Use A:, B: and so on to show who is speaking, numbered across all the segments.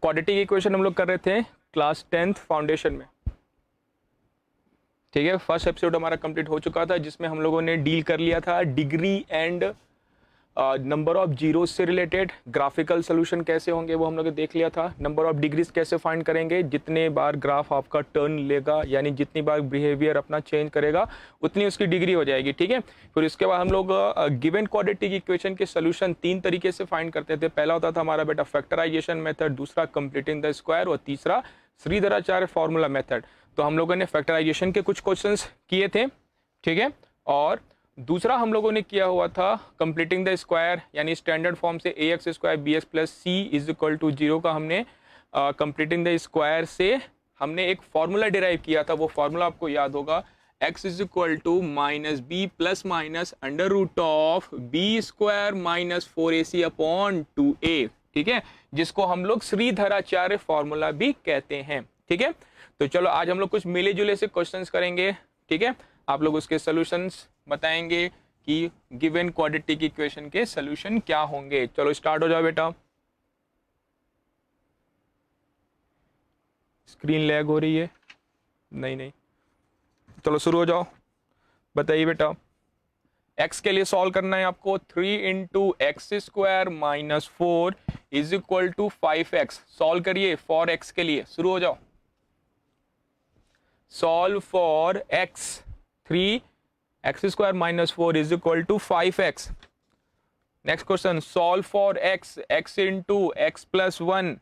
A: Quadratic equation हम लोग कर रहे थे क्लास 10th फाउंडेशन में, ठीक है। फर्स्ट एपिसोड हमारा कंप्लीट हो चुका था जिसमें हम लोगों ने डील कर लिया था degree and number of zeros से रिलेटेड। ग्राफिकल सोल्यूशन कैसे होंगे वो हम लोग ने देख लिया था। नंबर ऑफ डिग्रीज कैसे फाइंड करेंगे, जितने बार ग्राफ आपका टर्न लेगा यानी जितनी बार बिहेवियर अपना चेंज करेगा उतनी उसकी डिग्री हो जाएगी, ठीक है। फिर इसके बाद हम लोग गिवन क्वाड्रेटिक इक्वेशन के सोल्यूशन 3 तरीके से फाइंड करते थे। पहला होता था हमारा बेटा फैक्टराइजेशन मेथड, दूसरा कंप्लीटिंग द स्क्वायर और तीसरा श्रीधराचार्य फॉर्मूला मेथड। तो हम लोगों ने फैक्टराइजेशन के कुछ क्वेश्चंस किए थे, ठीक है। और दूसरा हम लोगों ने किया हुआ था कंप्लीटिंग द स्क्वायर, यानी स्टैंडर्ड फॉर्म से a x square b x plus c is equal to 0 का हमने कंप्लीटिंग द स्क्वायर से हमने एक फॉर्मूला डिराइव किया था। वो फॉर्मूला आपको याद होगा, x is equal to minus b plus minus under root of b square minus 4ac upon 2a, ठीक है, जिसको हम लोग श्रीधराचार्य फॉर्मूला भी कहते हैं, ठीक है। तो चलो आज हम लोग कुछ मिले जुले से क्वेश्चंस करेंगे, ठीक है। आप लोग उसके सॉल्यूशंस बताएंगे कि गिवन क्वाड्रेटिक इक्वेशन के सॉल्यूशन क्या होंगे। चलो स्टार्ट हो जाओ बेटा। स्क्रीन लैग हो रही है? नहीं, चलो शुरू हो जाओ। बताइए बेटा, x के लिए सॉल्व करना है आपको। 3 into x square minus 4 is equal to 5x। Solve करिए फॉर x के लिए, शुरू हो जाओ। Solve for x, 3x square minus 4 is equal to 5x। Next question, solve for x into x plus 1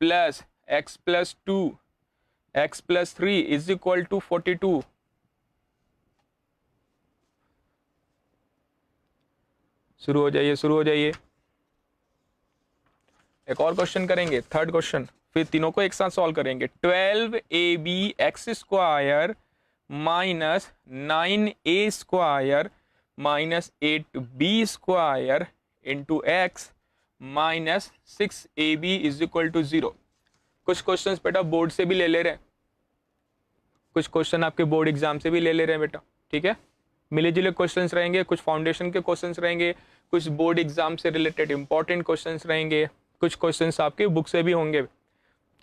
A: plus x plus 2 x plus 3 is equal to 42। शुरू हो जाइए, शुरू हो जाइए। एक और क्वेश्चन करेंगे, थर्ड क्वेश्चन, फिर तीनों को एक साथ सॉल्व करेंगे। 12ab x square minus 9a square minus 8b square into x minus 6ab is equal to 0। कुछ क्वेश्चन बेटा बोर्ड से भी ले ले रहे हैं, कुछ क्वेश्चन आपके बोर्ड एग्जाम से भी ले ले रहे हैं बेटा, ठीक है। मिले जुले क्वेश्चंस रहेंगे, कुछ फाउंडेशन के क्वेश्चंस रहेंगे, कुछ बोर्ड एग्जाम से रिलेटेड इंपॉर्टेंट क्वेश्चंस रहेंगे, कुछ क्वेश्चंस आपके बुक से भी होंगे।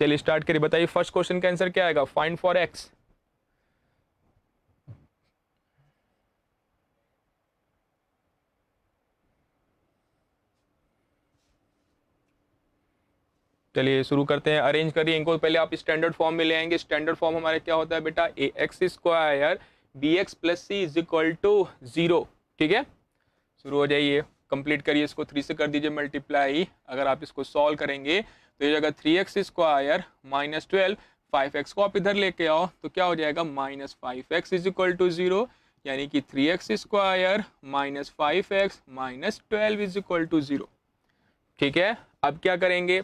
A: चलिए स्टार्ट करिए। बताइए फर्स्ट क्वेश्चन का आंसर क्या आएगा? Find for x. चलिए शुरू करते हैं, अरेंज करिए इनको। पहले आप स्टैंडर्ड फॉर्म में ले आएंगे। स्टैंडर्ड फॉर्म हमारे क्या होता है बेटा? A x square b x plus c is equal to 0, ठीक है। शुरू हो जाइए, कंप्लीट करिए इसको। 3 से कर दीजिए मल्टीप्लाई। अगर आप इसको सॉल्व करेंगे तो ये जगह 3x स्क्वायर माइनस 12, 5x को आप इधर लेके आओ तो क्या हो जाएगा? Minus 5x is equal to 0, यानी कि 3x square minus 5x minus 12 is equal to 0, ठीक है। अब क्या करेंगे?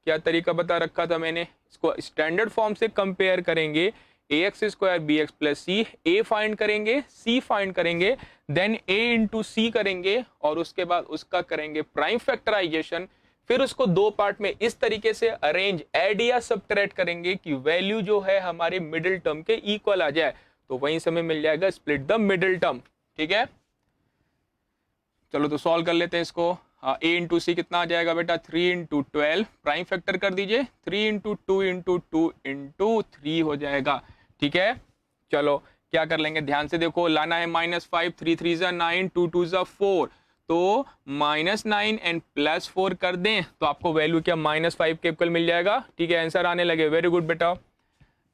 A: क्या तरीका बता रखा था मैंने? इसको स्टैंडर्ड फॉर्म से कंपेयर करेंगे। A x square b x plus c, a find करेंगे, सी फाइंड करेंगे, देन ए इंटू सी करेंगे और उसके बाद उसका करेंगे प्राइम फैक्टराइजेशन। फिर उसको दो पार्ट में इस तरीके से अरेंज, ऐड या सब्ट्रैक्ट करेंगे कि वैल्यू जो है हमारे मिडिल टर्म के इक्वल आ जाए। तो वहीं से हमें मिल जाएगा स्प्लिट द मिडिल टर्म, ठीक है। चलो तो सॉल्व कर लेते हैं इसको। ए इंटू सी कितना आ जाएगा बेटा? 3 इंटू 12, प्राइम फैक्टर कर दीजिए। 3 इंटू 2 इंटू 2 इंटू 3 हो जाएगा, ठीक है। चलो क्या कर लेंगे, ध्यान से देखो। लाना है -5, 3 3 जा 9, 2 2 जा 4, तो -9 एंड +4 कर दें तो आपको वैल्यू क्या? -5 के इक्वल मिल जाएगा, ठीक है। आंसर आने लगे, वेरी गुड बेटा।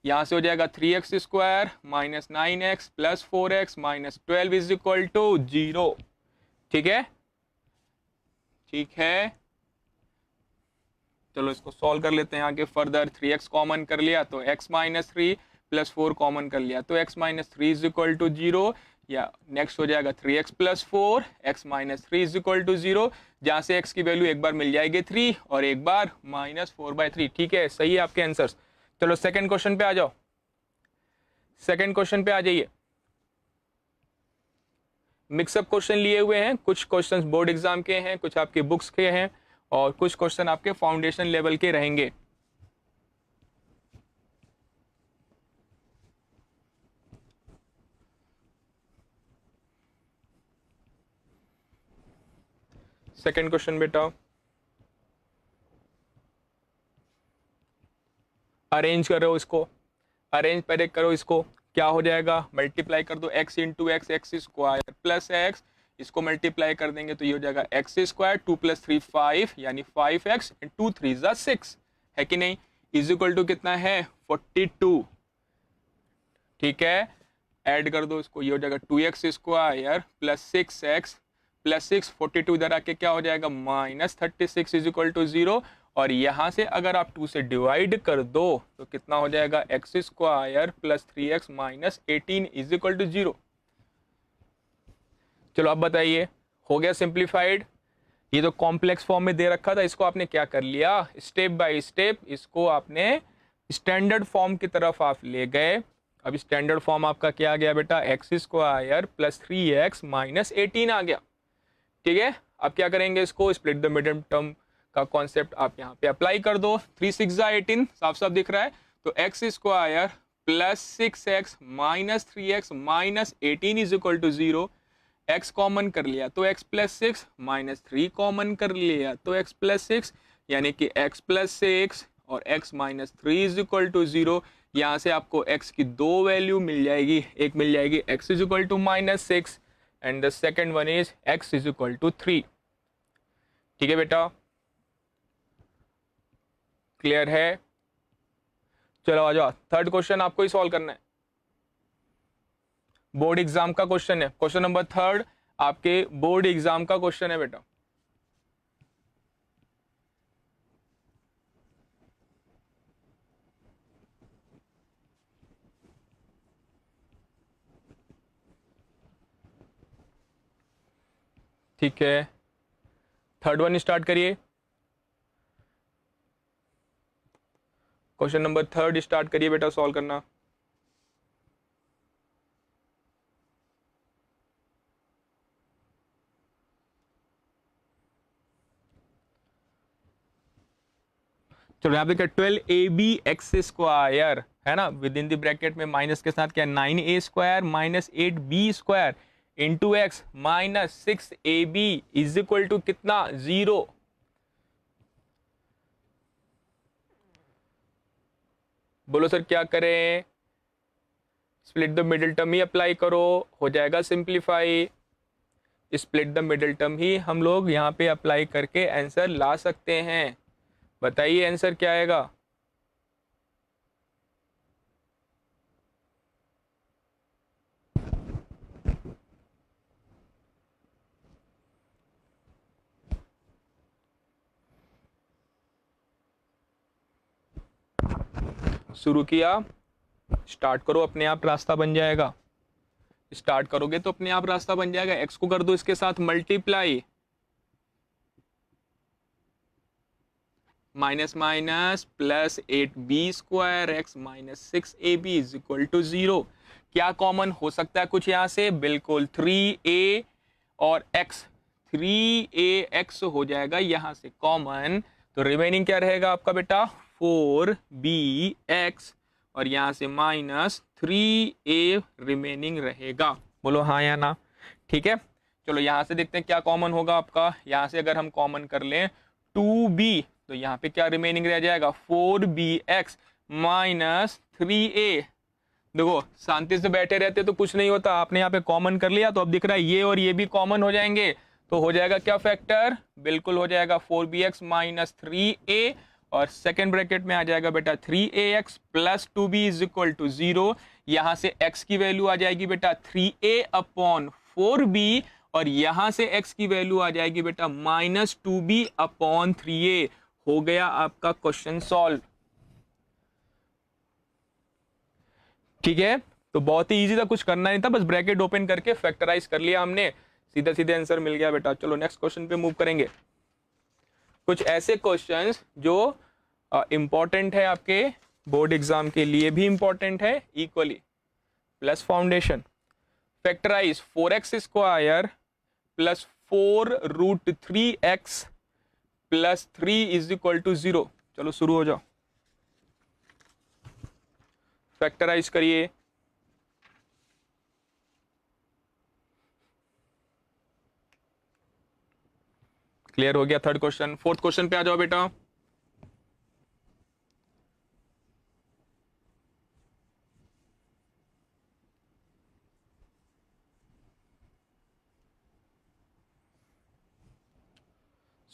A: यहाँ से हो जाएगा 3x square minus 9x plus 4x minus 12 is equal to 0, ठीक है, ठीक है। चलो इसको सॉल्व कर लेते हैं आगे फर्दर। 3x कॉमन कर लिया तो x माइनस 3 प्लस 4 कॉमन कर लिया तो x minus 3 is equal to 0, या नेक्स्ट हो जाएगा 3x plus 4, x minus 3 is equal to 0, जहां से x की वैल्यू एक बार मिल जाएगी 3 और एक बार -4/3, ठीक है। सही है आपके आंसर्स। चलो सेकंड क्वेश्चन पे आ जाओ, सेकंड क्वेश्चन पे आ जाइए। मिक्सअप क्वेश्चन लिए हुए हैं, कुछ क्वेश्चंस बोर्ड एग्जाम के हैं, कुछ आपके बुक्स के हैं और कुछ क्वेश्चन आपके फाउंडेशन लेवल के रहेंगे। सेकंड क्वेश्चन बेटा, अरेंज करो इसको, अरेंज पहले करो इसको, क्या हो जाएगा, मल्टीप्लाई कर दो x into x, x square plus x, इसको मल्टीप्लाई कर देंगे तो ये हो जाएगा एक्स स्क्वायर, 2 + 3 5 यानी 5x, 2 3 ज़ा 6 है कि नहीं, इज इक्वल टू कितना है 42। ठीक है, ऐड कर दो इसको, ये हो जाएगा 2x square plus 6x plus 6, 42 इधर आके क्या हो जाएगा -36 इज इक्वल टू 0। और यहां से अगर आप 2 से डिवाइड कर दो तो कितना हो जाएगा x square plus 3x minus 18 is equal to 0। चलो अब बताइए, हो गया सिंप्लीफाइड। ये तो कॉम्प्लेक्स फॉर्म में दे रखा था, इसको आपने क्या कर लिया, स्टेप बाय स्टेप इसको आपने स्टैंडर्ड फॉर्म की तरफ आप ले गए। अब स्टैंडर्ड फॉर्म आपका क्या आ गया बेटा, x square plus 3x minus 18 आ गया। ठीक है, अब क्या करेंगे, इसको स्प्लिट द मिडिल टर्म का कॉन्सेप्ट आप यहाँ पे अप्लाई कर दो। 3 6 ज़ा 18 साफ साफ दिख रहा है, तो x square plus 6x minus 3x minus 18 is equal to 0। x common कर लिया तो x प्लस 6, माइनस 3 कॉमन कर लिया तो x प्लस 6, यानी कि x प्लस 6 और x minus 3 is equal to 0। यहाँ से आपको x की दो वैल्यू मिल जाएगी, एक मिल जाएगी x is equal to -6 and the second one is x is equal to 3। ठीक है बेटा, क्लियर है। चलो आ जाओ, थर्ड क्वेश्चन आपको ही सॉल्व करना है, बोर्ड एग्जाम का क्वेश्चन है, क्वेश्चन नंबर थर्ड आपके बोर्ड एग्जाम का क्वेश्चन है बेटा। ठीक है, थर्ड वन स्टार्ट करिए, क्वेश्चन नंबर थर्ड स्टार्ट करिए बेटा सॉल्व करना। चलो यहाँ पे क्या, 12ab x² है ना, विद इन द ब्रैकेट में माइनस के साथ क्या 9a² minus 8b² into x minus 6ab is equal to कितना 0। बोलो सर क्या करें, स्प्लिट द मिडिल टर्म ही अप्लाई करो, हो जाएगा simplify. Split the middle term ही हम लोग यहाँ पे अप्लाई करके आंसर ला सकते हैं। बताइए आंसर क्या आएगा। शुरू किया, स्टार्ट करो, अपने आप रास्ता बन जाएगा। स्टार्ट करोगे तो अपने आप रास्ता बन जाएगा। एक्स को कर दो इसके साथ multiply, minus minus plus 8b² x minus 6ab is equal to 0। क्या कॉमन हो सकता है कुछ यहां से, बिल्कुल 3a और x, 3ax हो जाएगा यहां से कॉमन, तो रिमेनिंग क्या रहेगा आपका बेटा 4bx और यहां से माइनस 3a रिमेनिंग रहेगा। बोलो हाँ या ना। ठीक है, चलो यहां से देखते हैं क्या कॉमन होगा आपका। यहां से अगर हम कॉमन कर लें 2b तो यहाँ पे क्या रिमेनिंग रह जाएगा 4bx माइनस 3a। देखो शांति से बैठे रहते तो कुछ नहीं होता, आपने यहाँ पे कॉमन कर लिया तो अब दिख रहा है ये और ये भी कॉमन हो जाएंगे, तो हो जाएगा क्या फैक्टर, बिल्कुल हो जाएगा 4bx माइनस 3a और सेकेंड ब्रैकेट में आ जाएगा बेटा 3ax plus 2b is equal to 0। यहाँ से x की वैल्यू आ जाएगी बेटा 3a अपॉन 4b और यहाँ से x की वैल्यू आ जाएगी बेटा माइनस 2b अपॉन 3a। हो गया आपका क्वेश्चन सॉल्व। ठीक है, तो बहुत ही इजी था, कुछ करना नहीं था, बस ब्रैकेट ओपन करके फैक्टराइज कर लिया हमने, सीधा सीधे आंसर मिल गया बेटा। चलो नेक्स्ट क्वेश्चन पे मूव करेंगे। कुछ ऐसे क्वेश्चंस जो इंपॉर्टेंट है आपके बोर्ड एग्जाम के लिए भी इंपॉर्टेंट है equally. Plus foundation, factorise 4x² plus 4√3x plus 3 is equal to 0। चलो शुरू हो जाओ, फैक्टराइज करिए। क्लियर हो गया थर्ड क्वेश्चन। फोर्थ क्वेश्चन पे आ जाओ बेटा।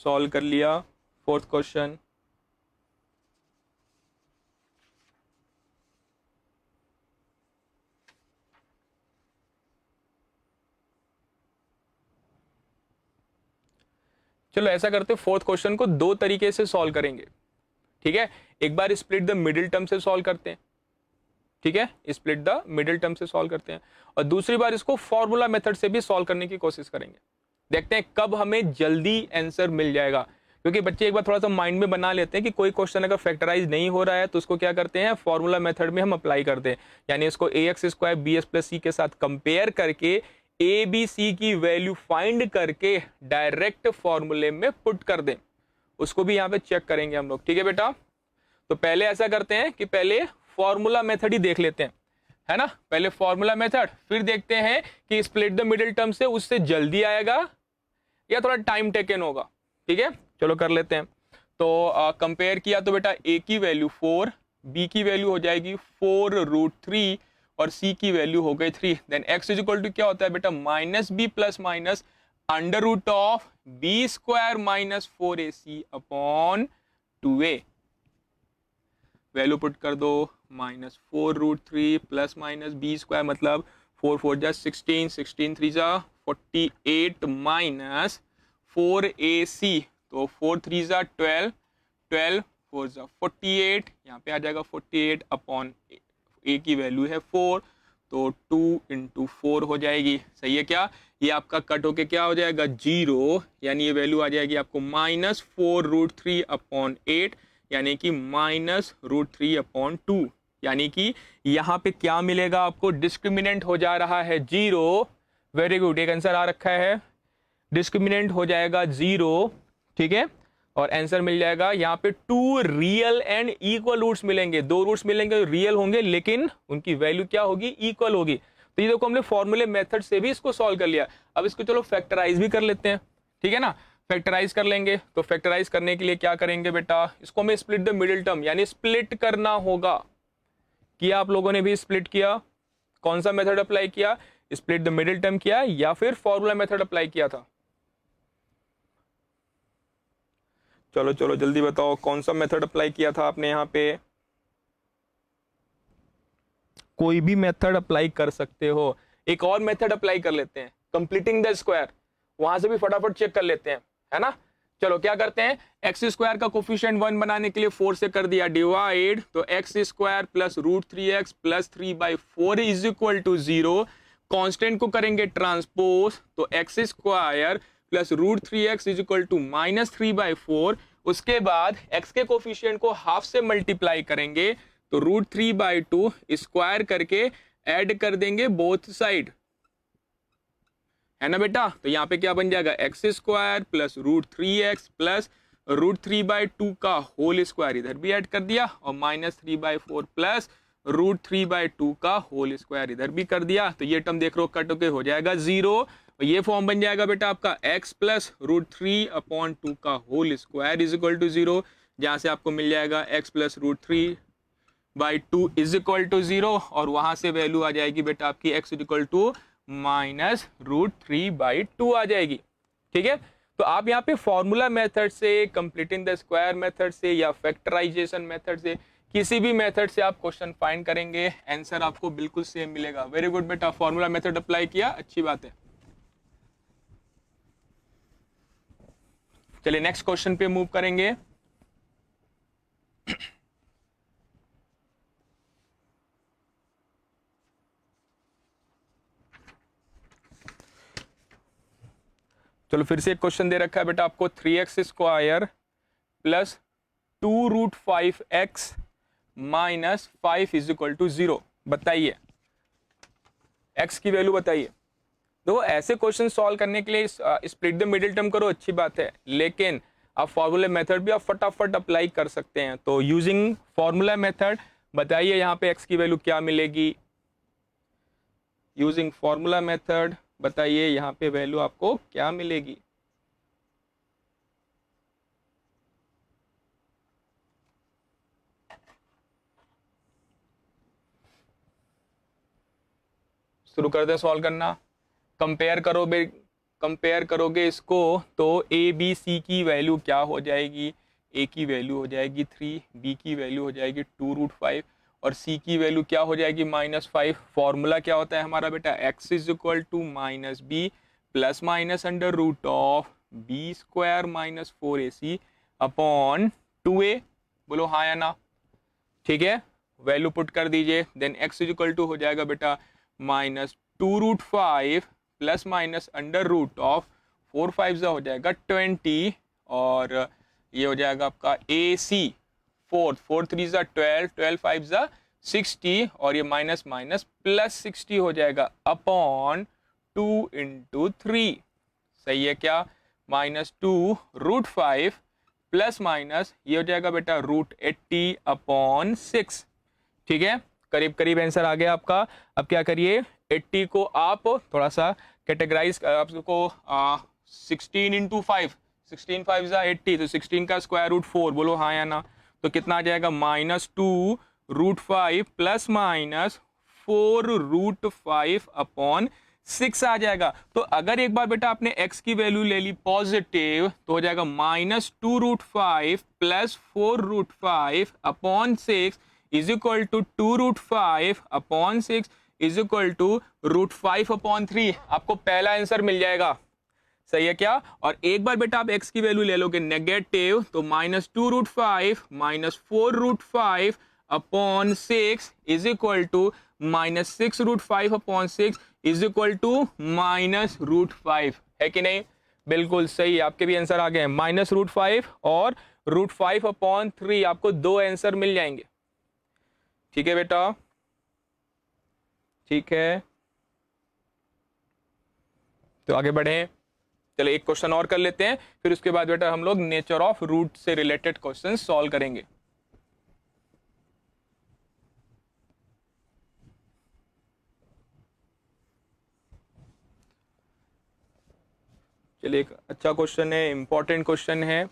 A: सॉल्व कर लिया फोर्थ क्वेश्चन। चलो ऐसा करते हैं, फोर्थ क्वेश्चन को दो तरीके से सॉल्व करेंगे, ठीक है। एक बार स्प्लिट द मिडिल टर्म से सॉल्व करते हैं, ठीक है, स्प्लिट द मिडिल टर्म से सॉल्व करते हैं, और दूसरी बार इसको फॉर्मूला मेथड से भी सॉल्व करने की कोशिश करेंगे। देखते हैं कब हमें जल्दी आंसर मिल जाएगा, क्योंकि बच्चे एक बार थोड़ा सा माइंड में बना लेते हैं कि कोई क्वेश्चन अगर फैक्टराइज नहीं हो रहा है तो उसको क्या करते हैं, फॉर्मूला मेथड में हम अप्लाई करते हैं, यानी इसको ax² bs+c के साथ कंपेयर करके ए बी सी की वैल्यू फाइंड करके डायरेक्ट फॉर्मूले में पुट कर दें, उसको भी यहाँ पे चेक करेंगे हम लोग, ठीक है बेटा। तो पहले ऐसा करते हैं कि पहले फॉर्मूला मेथड ही देख लेते हैं, है ना, पहले फॉर्मूला मेथड, फिर देखते हैं कि स्प्लिट द मिडिल टर्म से उससे जल्दी आएगा या थोड़ा टाइम टेकन होगा, ठीक है। चलो कर लेते हैं। तो कंपेयर किया तो बेटा a की वैल्यू 4, b की वैल्यू हो जाएगी 4√3 और c की वैल्यू हो गई 3। Then x is equal to क्या होता है बेटा, -b plus minus √b² - 4ac upon 2a। Value put कर दो, -4√3 प्लस माइनस b² मतलब 4 4 जा 16, 16 3 जा 48 माइनस 4ac, तो 4 3 जा 12, 12 4 जा 48, यहाँ पे आ जाएगा 48 अपॉन a की वैल्यू है 4, तो 2 × 4 हो जाएगी, सही है क्या। ये आपका कट होके क्या हो जाएगा 0, यानी ये वैल्यू आ जाएगी आपको -4√3 अपॉन 8, यानी कि -√3 अपॉन 2, यानी कि यहाँ पे क्या मिलेगा आपको, डिस्क्रिमिनेंट हो जा रहा है 0। वेरी गुड, एक आंसर आ रखा है, डिस्क्रिमिनेंट हो जाएगा 0, ठीक है, और आंसर मिल जाएगा यहाँ पे 2 रियल एंड इक्वल रूट्स मिलेंगे, 2 रूट्स मिलेंगे रियल होंगे लेकिन उनकी वैल्यू क्या होगी, इक्वल होगी। तो ये देखो हमने फॉर्मूले मेथड से भी इसको सॉल्व कर लिया। अब इसको चलो फैक्टराइज भी कर लेते हैं, ठीक है ना, फैक्टराइज कर लेंगे। तो फैक्टराइज करने के लिए क्या करेंगे बेटा, इसको हमें स्प्लिट द मिडिल टर्म यानी स्प्लिट करना होगा। किया आप लोगों ने भी स्प्लिट किया, कौन सा मेथड अप्लाई किया, स्प्लिट द मिडिल टर्म किया या फिर फॉर्मूला मेथड अप्लाई किया था। चलो चलो जल्दी बताओ कौन सा मेथड अप्लाई किया था आपने यहाँ पे। कोई भी मेथड अप्लाई कर सकते हो। एक और मेथड अप्लाई कर लेते हैं, कंप्लीटिंग द स्क्वायर, वहां से भी फटाफट चेक कर लेते हैं, है ना। चलो क्या करते हैं, x² का कोफिशिएंट 1 बनाने के लिए 4 से कर दिया डिवाइड, तो x² प्लस √3x प्लस 3/4 इज इक्वल टू 0। कॉन्स्टेंट को करेंगे ट्रांसपोज, तो x² plus √3x is equal to -3/4। उसके बाद x के कोफिशिएंट को हाफ से मल्टीप्लाई करेंगे, तो √3/2 स्क्वायर करके ऐड कर देंगे बोथ साइड, है ना बेटा। तो यहाँ पे क्या बन जाएगा, x² प्लस √3x प्लस √3/2 का होल स्क्वायर इधर भी ऐड कर दिया, और -3/4 प्लस √3/2 का होल स्क्वायर इधर भी कर दिया। तो ये टर्म देख लो कट होके हो जाएगा 0। ये फॉर्म बन जाएगा बेटा आपका x प्लस √3/2 का whole square is equal to 0, जहां से आपको मिल जाएगा x plus √3/2 is equal to 0, और वहां से वैल्यू आ जाएगी बेटा आपकी x इज इक्वल टू -√3/2 आ जाएगी, ठीक है। तो आप यहाँ पे फॉर्मूला मेथड से, कंप्लीटिंग द स्क्वायर मेथड से या फैक्टराइजेशन मेथड से, किसी भी मेथड से आप क्वेश्चन फाइंड करेंगे, आंसर आपको बिल्कुल सेम मिलेगा। वेरी गुड बेटा, फॉर्मूला मेथड अप्लाई किया, अच्छी बात है। चलिए नेक्स्ट क्वेश्चन पे मूव करेंगे। चलो फिर से एक क्वेश्चन दे रखा है बेटा आपको, 3x² plus 2√5x minus 5 is equal to 0। बताइए x की वैल्यू बताइए। देखो ऐसे क्वेश्चन सॉल्व करने के लिए स्प्लिट द मिडिल टर्म करो, अच्छी बात है, लेकिन आप फॉर्मूला मेथड भी आप फटाफट अप्लाई कर सकते हैं। तो यूजिंग फॉर्मूला मेथड बताइए यहाँ पे x की वैल्यू क्या मिलेगी। यूजिंग फॉर्मूला मेथड बताइए यहाँ पे वैल्यू आपको क्या मिलेगी। शुरू कर दे सॉल्व करना, कंपेयर करो कंपेयर करोगे इसको तो ए बी सी की वैल्यू क्या हो जाएगी, ए की वैल्यू हो जाएगी 3, बी की वैल्यू हो जाएगी 2√5 और सी की वैल्यू क्या हो जाएगी -5। फॉर्मूला क्या होता है हमारा बेटा, x is equal to minus b plus minus under root of b square minus 4ac upon 2a। बोलो हाँ या ना। ठीक है, वैल्यू पुट कर दीजिए, then x is equal to हो जाएगा बेटा -2√5 plus minus under root of 4 5 हो जाएगा 20 और ये हो जाएगा आपका ए सी 4 3 12 12 5 60 और ये माइनस माइनस प्लस 60 हो जाएगा अपॉन 2 × 3। सही है क्या, -2√5 प्लस माइनस ये हो जाएगा बेटा √80 अपॉन 6। ठीक है, करीब करीब आंसर आ गया आपका। अब क्या करिए, 80 को आप थोड़ा सा कैटेगराइज, आपको 16 × 5, 16 5 80, तो 16 का स्क्वायर रूट 4। बोलो हाँ या ना। तो कितना आ जाएगा -2√5 प्लस माइनस 4√5 अपॉन 6 आ जाएगा। तो अगर एक बार बेटा आपने x की वैल्यू ले ली पॉजिटिव तो हो जाएगा -2√5 plus 4√5 upon 6 is equal to 2√5 upon 6 is equal to √5 upon 3। आपको पहला आंसर मिल जाएगा। सही है क्या। और एक बार बेटा आप x की वैल्यू ले लोगे नेगेटिव तो -2√5 minus 4√5 upon 6 is equal to -6√5 upon 6 is equal to -√5। है कि नहीं, बिल्कुल सही, आपके भी आंसर आ गए -√5 और √5 अपॉन 3। आपको दो आंसर मिल जाएंगे। ठीक है बेटा, ठीक है, तो आगे बढ़े। चलो एक क्वेश्चन और कर लेते हैं, फिर उसके बाद बेटा हम लोग नेचर ऑफ रूट से रिलेटेड क्वेश्चन सॉल्व करेंगे। चलिए, एक अच्छा क्वेश्चन है, इंपॉर्टेंट क्वेश्चन है।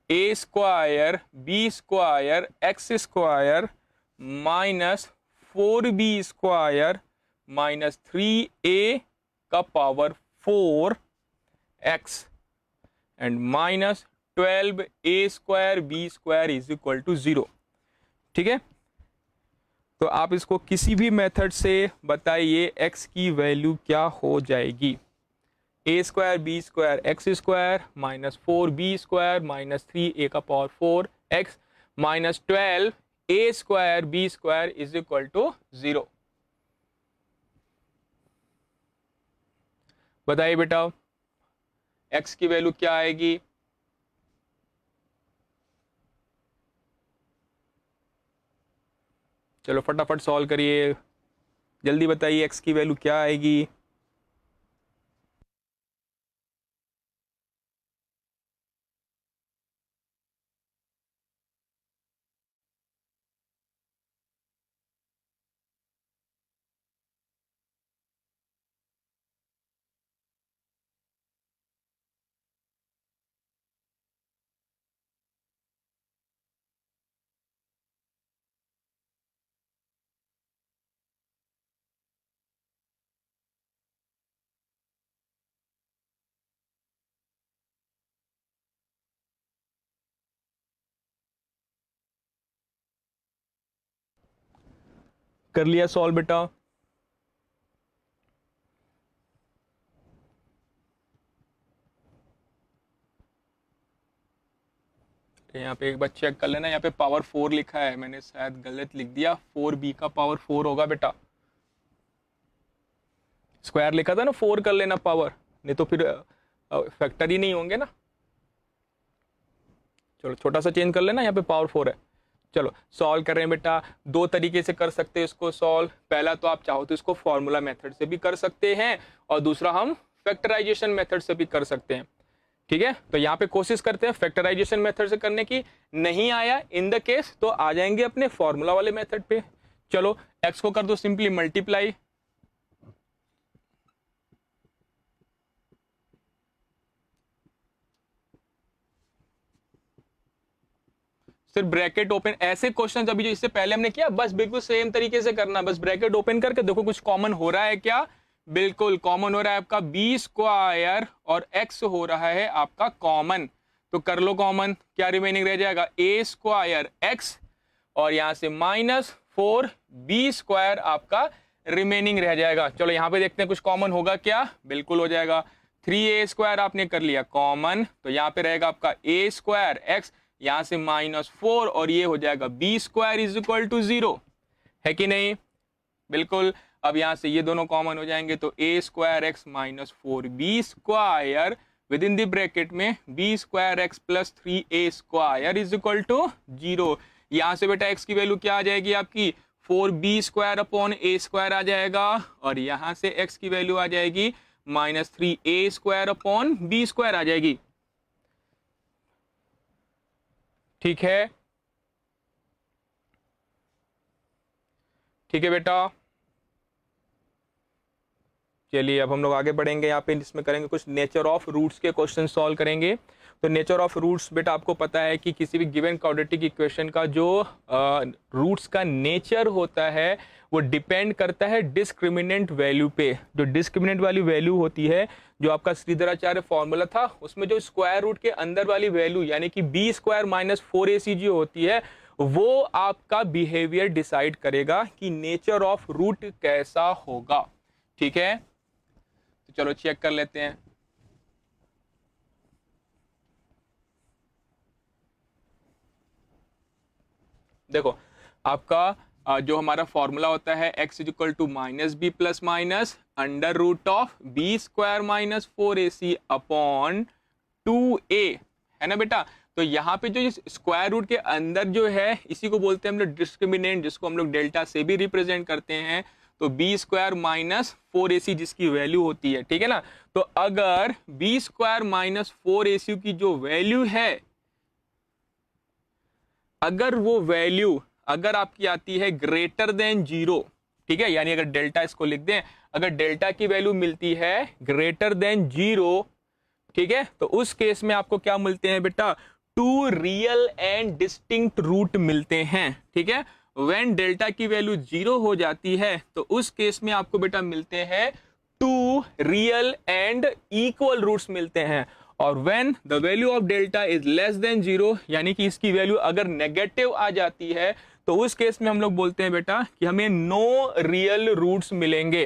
A: A square b square x square minus 4b square minus 3a का power 4x and minus 12a square b square is equal to 0। ठीक है, तो आप इसको किसी भी मेथड से बताइए x की वैल्यू क्या हो जाएगी। A square b square x square minus 4b square minus 3a का power 4x minus 12a square b square is equal to 0। बताइए बेटा x की वैल्यू क्या आएगी। चलो फटाफट सॉल्व करिए, जल्दी बताइए x की वैल्यू क्या आएगी। कर लिया सॉल्व बेटा। यहाँ पे एक बार चेक कर लेना, यहाँ पे पावर 4 लिखा है, मैंने शायद गलत लिख दिया, 4b का पावर 4 होगा बेटा। स्क्वायर लिखा था ना, 4 कर लेना पावर, नहीं तो फिर फैक्टर ही नहीं होंगे ना। चलो छोटा सा चेंज कर लेना, यहाँ पे पावर 4 है। चलो सॉल्व कर रहे हैं बेटा, दो तरीके से कर सकते हैं इसको सॉल्व। पहला तो आप चाहो तो इसको फॉर्मूला मेथड से भी कर सकते हैं और दूसरा हम फैक्टराइजेशन मेथड से भी कर सकते हैं। ठीक है, तो यहाँ पे कोशिश करते हैं फैक्टराइजेशन मेथड से करने की। नहीं आया इन द केस तो आ जाएंगे अपने फॉर्मूला वाले मेथड पे। चलो x को कर दो सिंपली मल्टीप्लाई, सिर्फ ब्रैकेट ओपन, ऐसे क्वेश्चन अभी जो इससे पहले हमने किया बस बिल्कुल सेम तरीके से करना, बस ब्रैकेट ओपन करके देखो कुछ कॉमन हो रहा है क्या, बिल्कुल कॉमन हो रहा है आपका बी स्क्वायर और एक्स हो रहा है आपका कॉमन, तो कर लो कॉमन, क्या रिमेनिंग रह जाएगा ए स्क्वायर एक्स और यहां से -4 बी स्क्वायर आपका रिमेनिंग रह जाएगा। चलो यहां पे देखते हैं कुछ कॉमन होगा क्या, बिल्कुल हो जाएगा, 3a स्क्वायर आपने कर लिया कॉमन, तो यहाँ पे रहेगा आपका a स्क्वायर एक्स, यहाँ से -4 और ये हो जाएगा b square is equal to 0, है कि नहीं, बिल्कुल। अब यहाँ से ये दोनों कॉमन हो जाएंगे तो a square x -4b square with in the bracket में b square x plus 3a square is equal to 0। यहाँ से बेटा x की वैल्यू क्या आ जाएगी आपकी 4b square upon a square आ जाएगा, और यहाँ से x की वैल्यू आ जाएगी -3a square upon b square आ जाएगी, ठीक है, ठीक है बेटा। चलिए अब हम लोग आगे बढ़ेंगे, यहाँ पे इसमें करेंगे कुछ नेचर ऑफ रूट्स के क्वेश्चन सॉल्व करेंगे। तो नेचर ऑफ रूट्स बेटा आपको पता है कि किसी भी गिवन क्वाड्रेटिक इक्वेशन का जो रूट्स का नेचर होता है वो डिपेंड करता है डिस्क्रिमिनेंट वैल्यू पे। जो डिस्क्रिमिनेंट वाली वैल्यू होती है, जो आपका श्रीधराचार्य फॉर्मूला था उसमें जो स्क्वायर रूट के अंदर वाली वैल्यू यानी कि बी स्क्वायर -4ac जो होती है वो आपका बिहेवियर डिसाइड करेगा कि नेचर ऑफ रूट कैसा होगा, ठीक है। तो चलो चेक कर लेते हैं। देखो आपका जो हमारा फॉर्मूला होता है x is equal to -b plus minus under root of b square -4ac upon 2a, है ना बेटा। तो यहाँ पे जो स्क्वायर रूट के अंदर जो है इसी को बोलते हैं हम लोग डिस्क्रिमिनेंट, जिसको हम लोग डेल्टा से भी रिप्रेजेंट करते हैं। तो b स्क्वायर -4ac जिसकी वैल्यू होती है, ठीक है ना। तो अगर b स्क्वायर -4ac की जो वैल्यू है, अगर वो वैल्यू अगर आपकी आती है ग्रेटर देन 0, ठीक है, यानी अगर डेल्टा इसको लिख दें, अगर डेल्टा की वैल्यू मिलती है ग्रेटर देन 0, ठीक है, तो उस केस में आपको क्या मिलते हैं बेटा, 2 रियल एंड डिस्टिंक्ट रूट मिलते हैं, ठीक है। व्हेन डेल्टा की वैल्यू 0 हो जाती है तो उस केस में आपको बेटा मिलते हैं 2 रियल एंड इक्वल रूट्स मिलते हैं। और when the value of delta is less than 0, यानी कि इसकी वैल्यू अगर नेगेटिव आ जाती है तो उस केस में हम लोग बोलते हैं बेटा कि हमें नो रियल रूट्स मिलेंगे,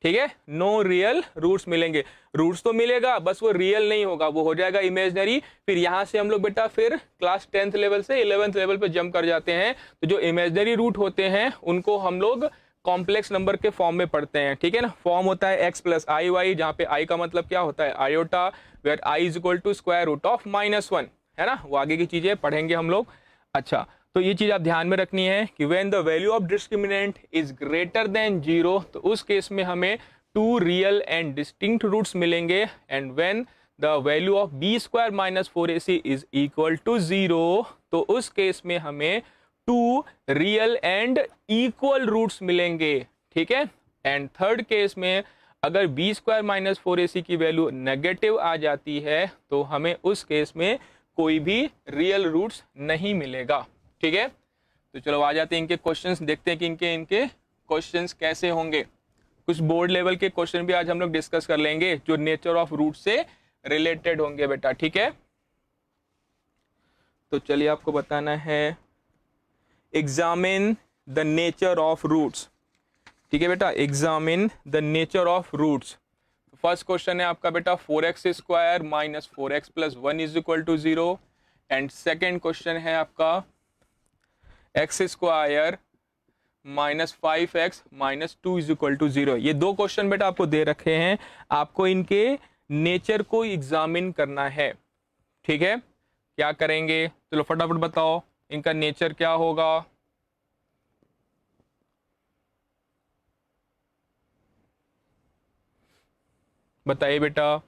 A: ठीक है, नो रियल रूट्स मिलेंगे। रूट्स तो मिलेगा, बस वो रियल नहीं होगा, वो हो जाएगा इमेजिनरी। फिर यहाँ से हम लोग बेटा फिर क्लास 10th लेवल से 11th लेवल पे जंप कर जाते हैं। तो जो इमेजिनरी रूट होते हैं उनको हम लोग कॉम्प्लेक्स नंबर के फॉर्म में पढ़ते हैं, ठीक है ना। फॉर्म होता है x प्लस आई वाई, जहाँ पे i का मतलब क्या होता है iota, where i is equal to square root of -1, है ना। वो आगे की चीजें पढ़ेंगे हम लोग। अच्छा, तो ये चीज आप ध्यान में रखनी है कि when the value of discriminant is greater than 0, तो उस केस में हमें 2 रियल एंड डिस्टिंक्ट रूट्स मिलेंगे। And when the value of b square -4ac is equal to 0, तो उस केस में हमें 2 रियल एंड इक्वल रूट्स मिलेंगे, ठीक है। एंड थर्ड केस में अगर b स्क्वायर -4ac की वैल्यू नेगेटिव आ जाती है तो हमें उस केस में कोई भी रियल रूट्स नहीं मिलेगा, ठीक है। तो चलो आ जाते हैं इनके क्वेश्चंस, देखते हैं कि इनके क्वेश्चंस कैसे होंगे। कुछ बोर्ड लेवल के क्वेश्चन भी आज हम लोग डिस्कस कर लेंगे जो नेचर ऑफ रूट से रिलेटेड होंगे बेटा, ठीक है। तो चलिए आपको बताना है examine the nature of roots, ठीक है बेटा, examine the nature of roots. First question है आपका बेटा 4x square -4x plus 1 is equal to 0। And second question है आपका x square -5x -2 is equal to 0। ये दो क्वेश्चन बेटा आपको दे रखे हैं, आपको इनके नेचर को एग्जामिन करना है, ठीक है। क्या करेंगे, चलो फटाफट बताओ इनका नेचर क्या होगा। बताइए बेटा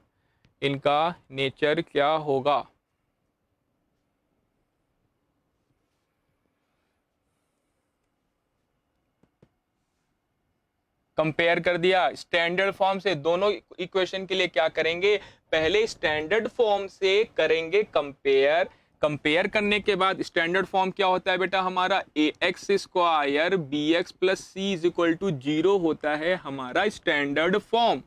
A: इनका नेचर क्या होगा। कंपेयर कर दिया स्टैंडर्ड फॉर्म से, दोनों इक्वेशन के लिए क्या करेंगे, पहले स्टैंडर्ड फॉर्म से करेंगे कंपेयर, कंपेयर करने के बाद स्टैंडर्ड फॉर्म क्या होता है बेटा हमारा, a x square b x plus c is equal to 0 होता है हमारा स्टैंडर्ड फॉर्म।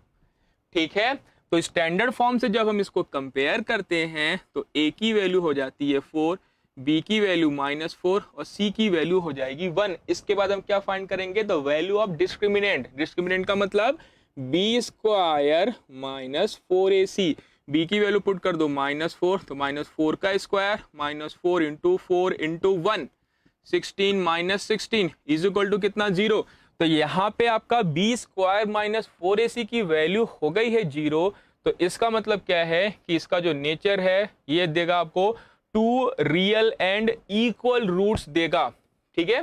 A: ठीक है, तो स्टैंडर्ड फॉर्म से जब हम इसको कंपेयर करते हैं तो ए की वैल्यू हो जाती है 4, बी की वैल्यू -4 और सी की वैल्यू हो जाएगी 1। इसके बाद हम क्या फाइंड करेंगे, the value of discriminant. Discriminant का मतलब बी स्क्वायर -4ac, बी की वैल्यू पुट कर दो -4, तो -4 का square -4 into 4 into 1, 16 -16 is equal to कितना, 0। तो यहाँ पे आपका बी स्क्वायर -4ac की वैल्यू हो गई है 0। तो इसका मतलब क्या है कि इसका जो नेचर है ये देगा आपको 2 रियल एंड इक्वल रूट्स देगा। ठीक है,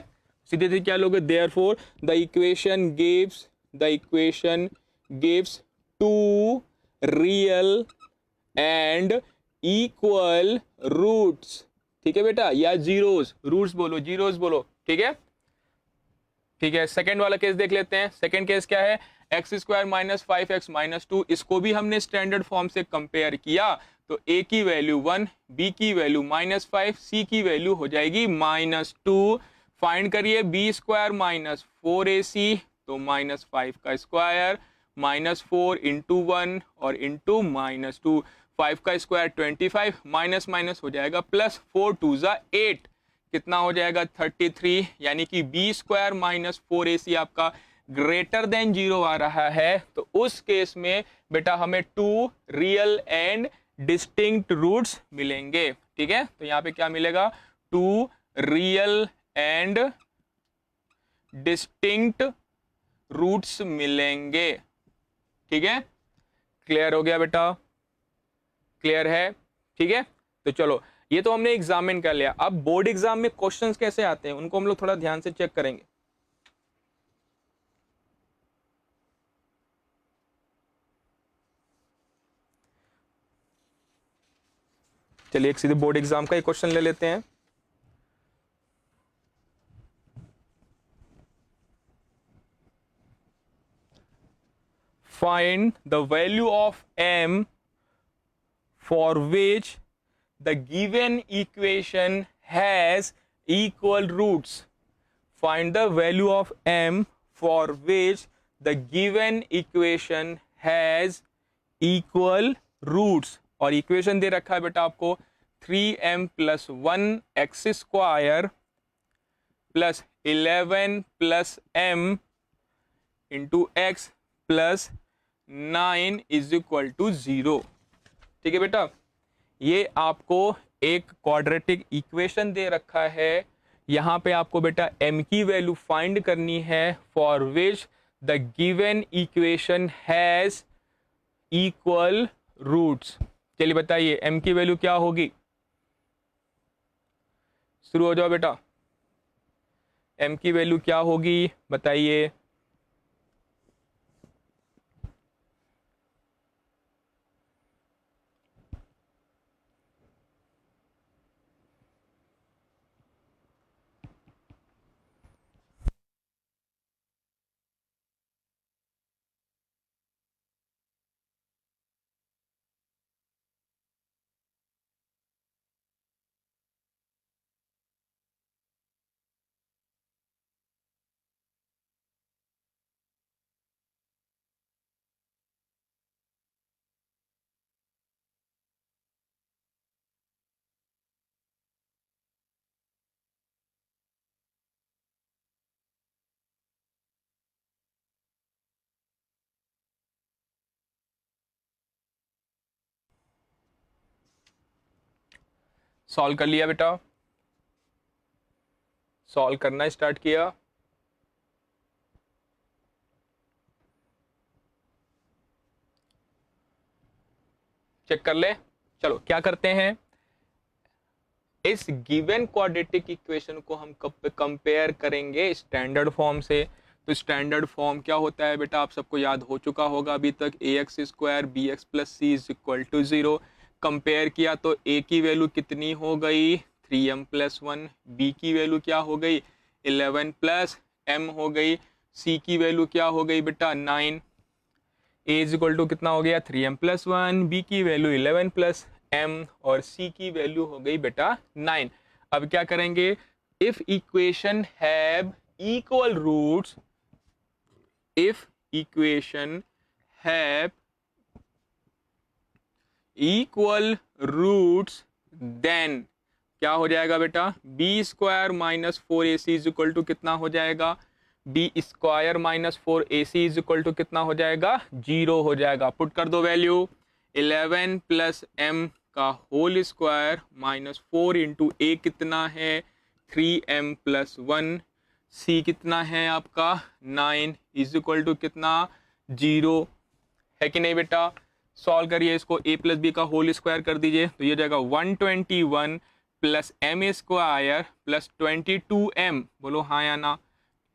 A: सीधे से क्या लोगे, therefore the equation gives 2 real and equal roots. ठीक है बेटा, या जीरोस, रूट्स बोलो, जीरोस बोलो। ठीक है, ठीक है। सेकेंड वाला केस देख लेते हैं। सेकेंड केस क्या है, एक्स स्क्वायर -5x -2, इसको भी हमने स्टैंडर्ड फॉर्म से कंपेयर किया तो a की वैल्यू 1, b की वैल्यू -5, c की वैल्यू हो जाएगी -2। फाइंड करिए b स्क्वायर -4ac, तो -5 का स्क्वायर -4 इंटू 1 और इंटू -2, 5 का स्क्वायर 25, माइनस माइनस हो जाएगा प्लस, 4 2 जा 8, कितना हो जाएगा 33। यानी कि बी स्क्वायर -4ac आपका ग्रेटर देन 0 आ रहा है। तो उस केस में बेटा हमें 2 रियल एंड डिस्टिंक्ट रूट्स मिलेंगे। ठीक है, तो यहाँ पे क्या मिलेगा, 2 रियल एंड डिस्टिंक्ट रूट्स मिलेंगे। ठीक है, क्लियर हो गया बेटा, क्लियर है। ठीक है, तो चलो ये तो हमने एग्जामिन कर लिया। अब बोर्ड एग्जाम में क्वेश्चंस कैसे आते हैं उनको हम लोग थोड़ा ध्यान से चेक करेंगे। चलिए एक सीधे बोर्ड एग्जाम का ही क्वेश्चन ले लेते हैं। Find the value of m for which the given equation has equal roots. Find the value of m for which the given equation has equal roots. और इक्वेशन दे रखा है बेटा आपको 3m + 1x square plus 11 + m into x plus 9 is equal to 0। ठीक है बेटा, ये आपको एक क्वाड्रेटिक इक्वेशन दे रखा है। यहां पे आपको बेटा m की वैल्यू फाइंड करनी है for which the given equation has equal roots. चलिए बताइए m की वैल्यू क्या होगी, शुरू हो जाओ बेटा। m की वैल्यू क्या होगी बताइए। सॉल्व कर लिया बेटा, सॉल्व करना स्टार्ट किया। चेक कर ले। चलो क्या करते हैं, इस गिवन क्वाड्रेटिक इक्वेशन को हम कंपेयर करेंगे स्टैंडर्ड फॉर्म से। तो स्टैंडर्ड फॉर्म क्या होता है बेटा, आप सबको याद हो चुका होगा अभी तक, a x square b x plus c is equal to 0। Compare किया तो a की वैल्यू कितनी हो गई 3m + 1, b की वैल्यू क्या हो गई 11 + m हो गई, c की वैल्यू क्या हो गई बेटा 9, a इज इक्वल टू कितना हो गया 3m + 1, b की वैल्यू 11 + m और c की वैल्यू हो गई बेटा 9। अब क्या करेंगे, if equation have equal roots, if equation have equal roots then क्या हो जाएगा बेटा, b square minus 4ac is equal to कितना हो जाएगा, b square minus 4ac is equal to कितना हो जाएगा, 0 हो जाएगा। पुट कर दो वैल्यू, 11 प्लस m का whole square minus 4 into a कितना है 3m प्लस 1, c कितना है आपका 9 इज इक्वल टू कितना 0, है कि नहीं बेटा। सॉल्व करिए इसको, a प्लस बी का होल स्क्वायर कर दीजिए तो ये हो जाएगा 121 plus M square plus 22m, बोलो हाँ या ना।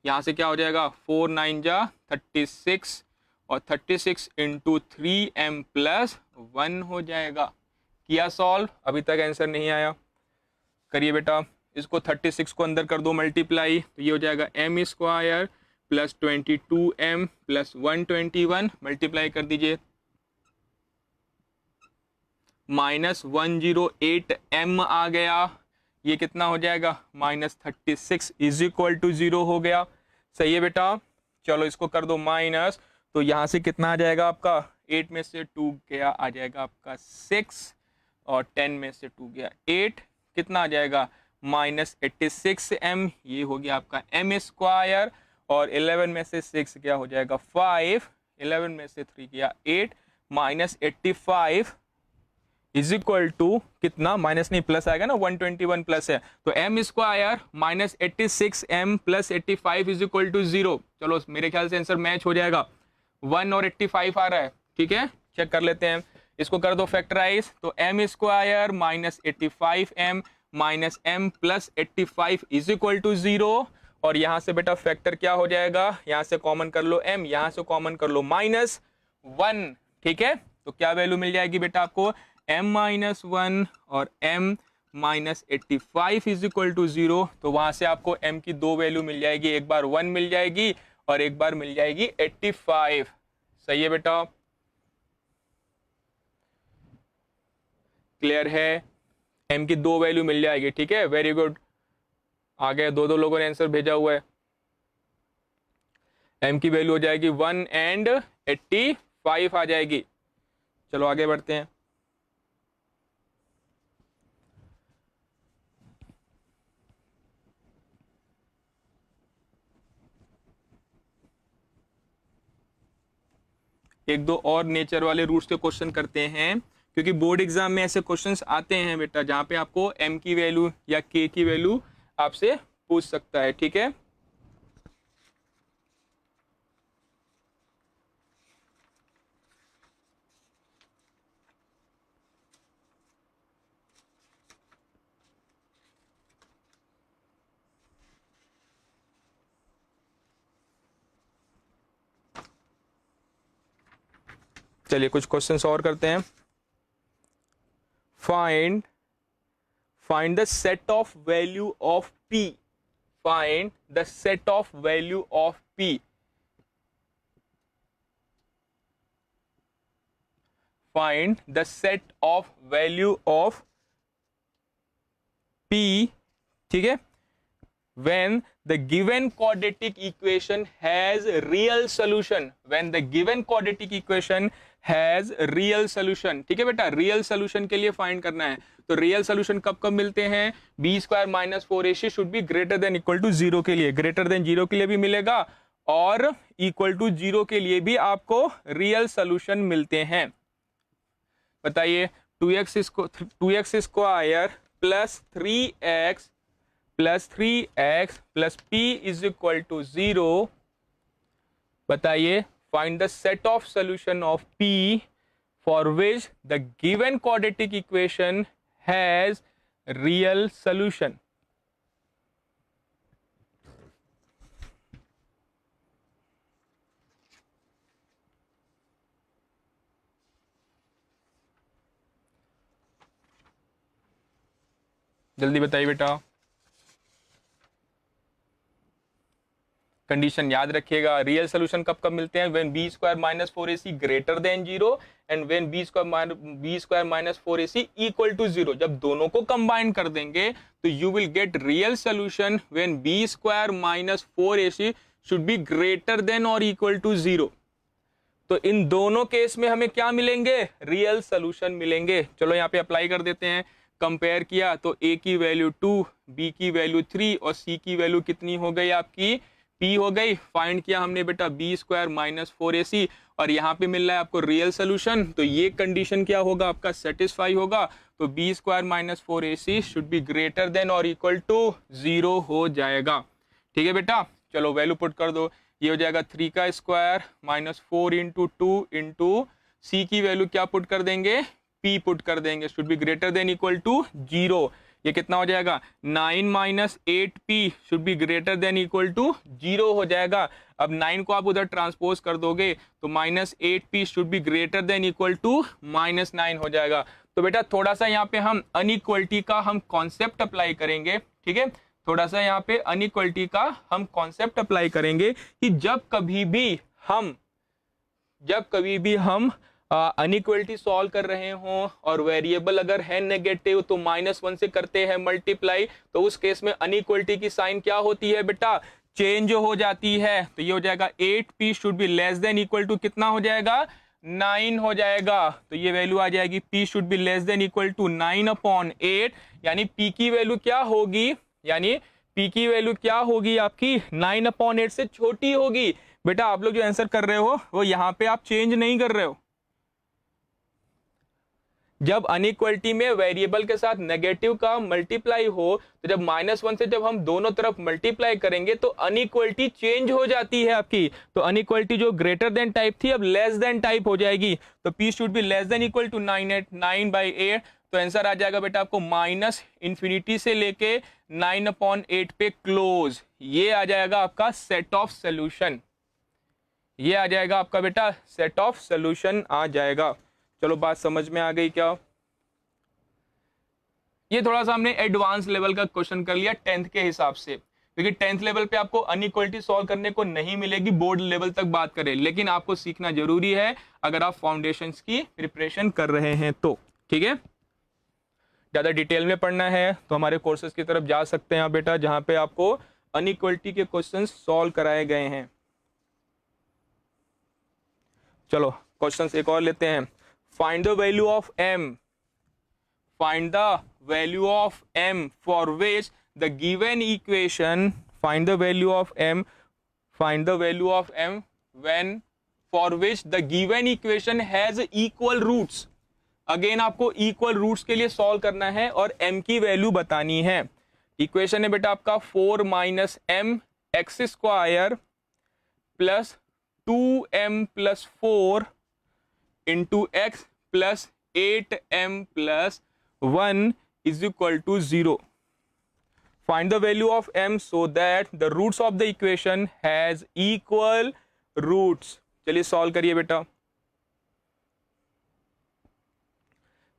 A: यहाँ से क्या हो जाएगा 4 9 जा 36 और 36 इंटू 3m प्लस 1 हो जाएगा। किया सॉल्व, अभी तक आंसर नहीं आया, करिए बेटा इसको 36 को अंदर कर दो मल्टीप्लाई तो ये हो जाएगा m square plus 22m plus 121 multiply कर दीजिए, माइनस 108m आ गया, ये कितना हो जाएगा माइनस 36 इज इक्वल टू 0 हो गया। सही है बेटा, चलो इसको कर दो माइनस, तो यहाँ से कितना आ जाएगा आपका 8 में से 2 गया आ जाएगा आपका 6 और 10 में से 2 गया 8, कितना आ जाएगा माइनस 86m, ये हो गया आपका m स्क्वायर और 11 में से 6 क्या हो जाएगा 5, 11 में से 3 गया 8 माइनस 85 इज इक्वल टू कितना, माइनस नहीं प्लस आएगा ना 121 प्लस है तो m square minus 86m plus 85 is equal to 0। चलो मेरे ख्याल से आंसर मैच हो जाएगा, 1 और 85 आ रहा है, ठीक है चेक कर लेते हैं, इसको कर दो फैक्टराइज तो m square minus 85m minus m plus 85 is equal to 0 और यहाँ से बेटा फैक्टर क्या हो जाएगा, यहाँ से कॉमन कर लो m, यहाँ से कॉमन कर लो माइनस 1, ठीक है तो क्या वैल्यू मिल जाएगी बेटा आपको m माइनस 1 और m minus 85 is equal to 0, तो वहां से आपको m की दो वैल्यू मिल जाएगी, एक बार 1 मिल जाएगी और एक बार मिल जाएगी 85। सही है बेटा, क्लियर है, m की दो वैल्यू मिल जाएगी, ठीक है वेरी गुड, आगे दो लोगों ने आंसर भेजा हुआ है, m की वैल्यू हो जाएगी 1 एंड 85 आ जाएगी। चलो आगे बढ़ते हैं, एक दो और नेचर वाले रूट्स के क्वेश्चन करते हैं, क्योंकि बोर्ड एग्जाम में ऐसे क्वेश्चंस आते हैं बेटा जहां पे आपको m की वैल्यू या k की वैल्यू आपसे पूछ सकता है, ठीक है चलिए कुछ क्वेश्चंस और करते हैं। Find the set of value of p, find the set of value of p, find the set of value of p, ठीक है when the given quadratic equation has real solution, when the given quadratic equation has real solution, ठीक है बेटा real solution के लिए find करना है, तो रियल सोल्यूशन कब कब मिलते हैं, b square minus 4ac should be greater than equal to 0 के लिए, ग्रेटर देन 0 के लिए भी मिलेगा और इक्वल टू 0 के लिए भी आपको रियल सोल्यूशन मिलते हैं। बताइए 2x square plus 3x plus 3x plus p is equal to 0, बताइए find the set of solution of p for which the given quadratic equation has real solution. जल्दी बताइए बेटा, कंडीशन याद रखिएगा। रियल सोल्यूशन कब कब मिलते हैं? When b square minus 4ac greater than 0 and when b square minus 4ac equal to 0। जब दोनों को कंबाइन कर देंगे तो you will get real solution when b square minus 4ac should be greater than और इक्वल टू 0। तो इन दोनों case में हमें क्या मिलेंगे? रियल सोल्यूशन मिलेंगे। चलो यहाँ पे अप्लाई कर देते हैं। कंपेयर किया तो a की वैल्यू 2, b की वैल्यू 3 और c की वैल्यू कितनी हो गई आपकी? p हो गई। फाइंड किया हमने बेटा बी स्क्वायर माइनस 4ac और यहाँ पे मिल रहा है आपको रियल सोल्यूशन। तो ये कंडीशन क्या होगा आपका? सेटिस्फाई होगा। तो b square minus 4ac should be greater than और इक्वल टू 0 हो जाएगा। ठीक है बेटा, चलो वैल्यू पुट कर दो। ये हो जाएगा 3 का स्क्वायर माइनस 4 इंटू 2 इंटू सी की वैल्यू क्या पुट कर देंगे? p पुट कर देंगे। Should be greater than equal to 0। ये कितना हो जाएगा? 9 minus 8p should be greater than equal to 0 हो जाएगा। अब 9 को आप उधर ट्रांसपोज कर दोगे तो minus 8p should be greater than equal to minus 9 हो जाएगा। तो बेटा थोड़ा सा यहाँ पे हम अनइक्वलिटी का हम कॉन्सेप्ट अप्लाई करेंगे। ठीक है, थोड़ा सा यहाँ पे अनइक्वलिटी का हम कॉन्सेप्ट अप्लाई करेंगे कि जब कभी भी हम अनइक्वलिटी सॉल्व कर रहे हों और वेरिएबल अगर है नेगेटिव तो -1 से करते हैं मल्टीप्लाई, तो उस केस में अनइक्वलिटी की साइन क्या होती है बेटा? चेंज हो जाती है। तो ये हो जाएगा 8p should be less than equal to कितना हो जाएगा? 9 हो जाएगा। तो ये वैल्यू आ जाएगी p should be less than equal to 9/8, यानी p की वैल्यू क्या होगी? यानी p की वैल्यू क्या होगी आपकी? 9/8 से छोटी होगी। बेटा आप लोग जो आंसर कर रहे हो वो यहाँ पे आप चेंज नहीं कर रहे हो। जब अनइक्वलिटी में वेरिएबल के साथ नेगेटिव का मल्टीप्लाई हो तो जब -1 से जब हम दोनों तरफ मल्टीप्लाई करेंगे तो अनइक्वलिटी चेंज हो जाती है आपकी। तो अनइक्वलिटी जो ग्रेटर देन टाइप थी अब लेस देन टाइप हो जाएगी। तो p should be less than equal to 9/8। तो आंसर आ जाएगा बेटा आपको -∞ से लेके 9/8 पे क्लोज। ये आ जाएगा आपका सेट ऑफ सोल्यूशन। ये आ जाएगा आपका बेटा सेट ऑफ सोल्यूशन आ जाएगा। चलो बात समझ में आ गई क्या? ये थोड़ा सा हमने एडवांस लेवल का क्वेश्चन कर लिया 10th के हिसाब से, क्योंकि 10th लेवल पे आपको अनइक्वलिटी सॉल्व करने को नहीं मिलेगी, बोर्ड लेवल तक बात करें, लेकिन आपको सीखना जरूरी है अगर आप फाउंडेशंस की प्रिपरेशन कर रहे हैं तो। ठीक है, ज्यादा डिटेल में पढ़ना है तो हमारे कोर्सेज की तरफ जा सकते हैं आप बेटा, जहां पे आपको अनइक्वलिटी के क्वेश्चन सॉल्व कराए गए हैं। चलो क्वेश्चंस एक और लेते हैं। Find the value of m. Find the value of m for which the given equation. Find the value of m. Find the value of m when for which the given equation has equal roots. Again आपको equal roots के लिए solve करना है और m की value बतानी है। Equation है बेटा आपका 4 minus m x square plus 2m plus 4 into x plus 8m plus 1 is equal to 0. Find the value of m so that the roots of the equation has equal roots. चलिए solve करिए बेटा,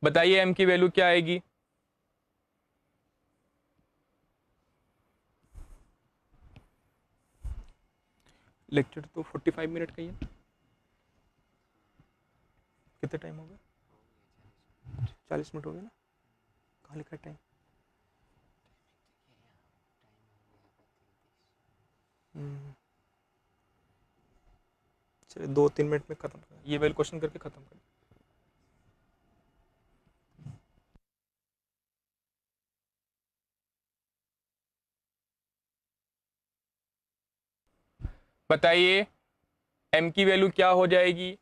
A: बताइए m की value क्या आएगी? Lecture तो 45 minute का ही है। कितना टाइम हो गया? 40 मिनट हो गया ना? कहाँ लिखा टाइम? चलिए 2-3 मिनट में खत्म कर, ये वाला क्वेश्चन करके खत्म कर। बताइए m की वैल्यू क्या हो जाएगी?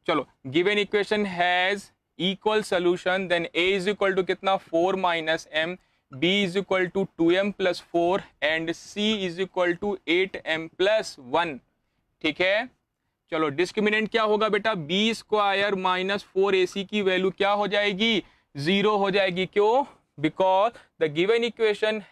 A: चलो given equation has equal solution, then a is equal to कितना? 4 minus m, b is equal to 2m plus 4 and c is equal to 8m plus 1। ठीक है, चलो डिस्क्रिमिनेंट क्या होगा बेटा? b स्क्वायर माइनस 4ac की वैल्यू क्या हो जाएगी? 0 हो जाएगी। क्यों? Because the given equation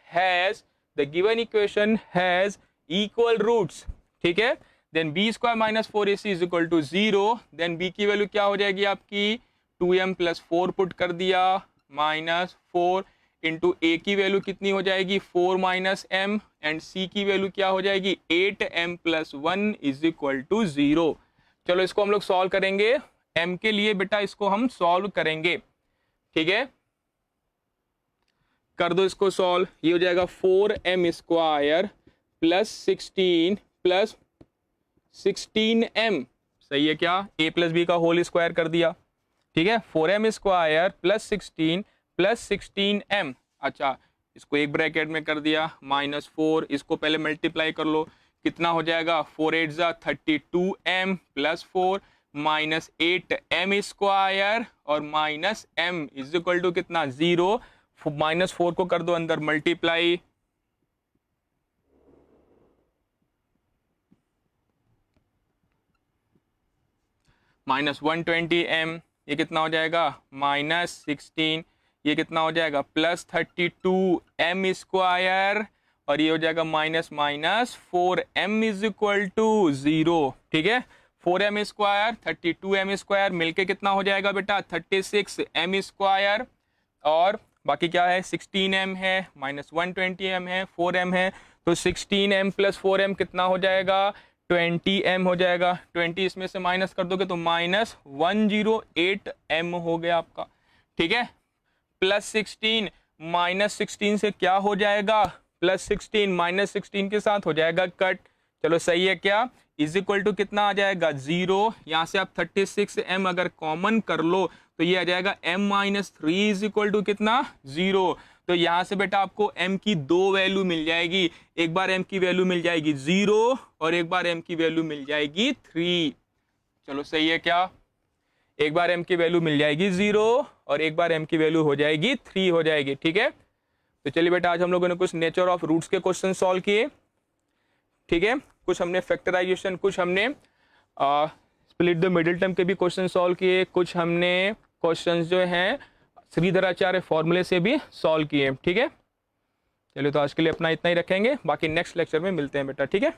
A: has equal roots. ठीक है, then b square minus 4ac is equal to 0। Then b की वैल्यू क्या हो जाएगी आपकी? 2m प्लस 4 पुट कर दिया माइनस 4 इंटू a की वैल्यू कितनी हो जाएगी? 4 माइनस m एंड c की वैल्यू क्या हो जाएगी 8m + 1 = 0। चलो इसको हम लोग सॉल्व करेंगे, m के लिए बेटा इसको हम सॉल्व करेंगे, ठीक है। कर दो इसको सॉल्व, ये हो जाएगा 4m² + 16 + 16m, सही है क्या, a + b का होल स्क्वायर कर दिया, ठीक है। 4m² + 16 + 16m, अच्छा इसको एक ब्रैकेट में कर दिया -4, इसको पहले मल्टीप्लाई कर लो, कितना हो जाएगा 4 8 ज़ा 32m + 4 -8m² और -m = कितना 0, -4 को कर दो अंदर मल्टीप्लाई, -120m, ये कितना हो जाएगा -16, ये कितना हो जाएगा +32m² और ये हो जाएगा -4m = 0, ठीक है। 4m² 32m² मिलके कितना हो जाएगा बेटा 36m² और बाकी क्या है 16m है, -120m है, 4m है, तो 16m + 4m कितना हो जाएगा 20m हो जाएगा, 20 इसमें से माइनस कर दोगे तो -108m हो गया आपका, ठीक है। +16 -16 से क्या हो जाएगा +16 -16 के साथ हो जाएगा कट, चलो सही है क्या, = कितना आ जाएगा 0, यहाँ से आप 36m अगर कॉमन कर लो तो ये आ जाएगा m - 3 = कितना 0, तो यहाँ से बेटा आपको m की दो वैल्यू मिल जाएगी, एक बार m की वैल्यू मिल जाएगी 0 और एक बार m की वैल्यू मिल जाएगी 3, चलो सही है क्या, एक बार m की वैल्यू मिल जाएगी 0 और एक बार m की वैल्यू हो जाएगी 3 हो जाएगी, ठीक है। तो चलिए बेटा आज हम लोगों ने कुछ नेचर ऑफ रूट्स के क्वेश्चन सॉल्व किए, ठीक है, कुछ हमने फैक्टराइजेशन, कुछ हमने स्प्लिट द मिडिल टर्म के भी क्वेश्चन सॉल्व किए, कुछ हमने क्वेश्चंस जो हैं श्रीधराचार्य फॉर्मूले से भी सॉल्व किए, ठीक है। चलिए तो आज के लिए अपना इतना ही रखेंगे, बाकी नेक्स्ट लेक्चर में मिलते हैं बेटा, ठीक है।